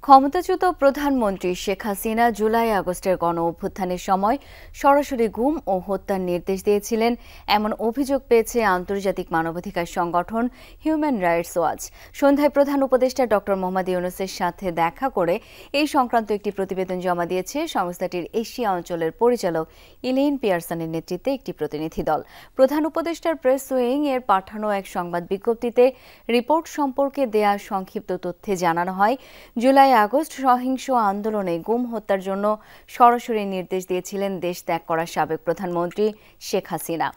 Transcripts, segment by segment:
ক্ষমতাচ্যুত প্রধানমন্ত্রী শেখ হাসিনা জুলাই আগস্টের গণ অভ্যুত্থানের সময় সরাসরি গুম ও হত্যার নির্দেশ দিয়েছিলেন এমন অভিযোগ পেয়েছে আন্তর্জাতিক মানবাধিকার সংগঠন হিউম্যান রাইটস ওয়াচ। সন্ধ্যায় প্রধান উপদেষ্টা ড মোহাম্মদ ইউনূসের সাথে দেখা করে এই সংক্রান্ত একটি প্রতিবেদন জমা দিয়েছে সংস্থাটির এশিয়া অঞ্চলের পরিচালক ইলেইন পিয়ারসনের নেতৃত্বে একটি প্রতিনিধি দল। প্রধান উপদেষ্টার প্রেস উইং এর পাঠানো এক সংবাদ বিজ্ঞপ্তিতে রিপোর্ট সম্পর্কে দেয়া সংক্ষিপ্ত তথ্যে জানানো হয়, জুলাই আগস্ট সহিংস আন্দোলনে গুম হত্যার জন্য সরাসরি নির্দেশ দিয়েছিলেন দেশ ত্যাগ করা সাবেক প্রধানমন্ত্রী শেখ হাসিনা।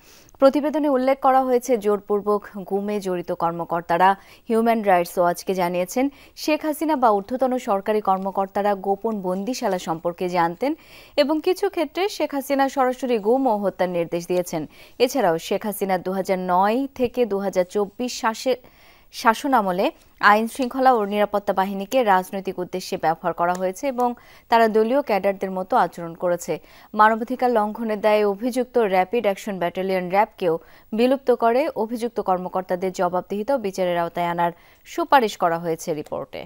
প্রতিবেদনে উল্লেখ করা হয়েছে, জোরপূর্বক গুমে জড়িত কর্মকর্তারা হিউম্যান রাইটস ওয়াচকে জানিয়েছেন, শেখ হাসিনা বা ঊর্ধ্বতন সরকারি কর্মকর্তারা গোপন বন্দিশালা সম্পর্কে জানতেন এবং কিছু ক্ষেত্রে শেখ হাসিনা সরাসরি গুম ও হত্যার নির্দেশ দিয়েছেন। এছাড়াও শেখ হাসিনা 2009 থেকে 2024 শাসনামলে আইন শৃঙ্খলা ও নিরাপত্তা বাহিনীকে রাজনৈতিক উদ্দেশ্যে ব্যবহার করা হয়েছে এবং তারা দলীয় ক্যাডারদের মতো আচরণ করেছে। মানবাধিকার লঙ্ঘনের দায়ে অভিযুক্ত র্যাপিড অ্যাকশন ব্যাটালিয়ন র্যাবকেও বিলুপ্ত করে অভিযুক্ত কর্মকর্তাদের জবাবদিহিতা ও বিচারের আওতায় আনার সুপারিশ করা হয়েছে রিপোর্টে।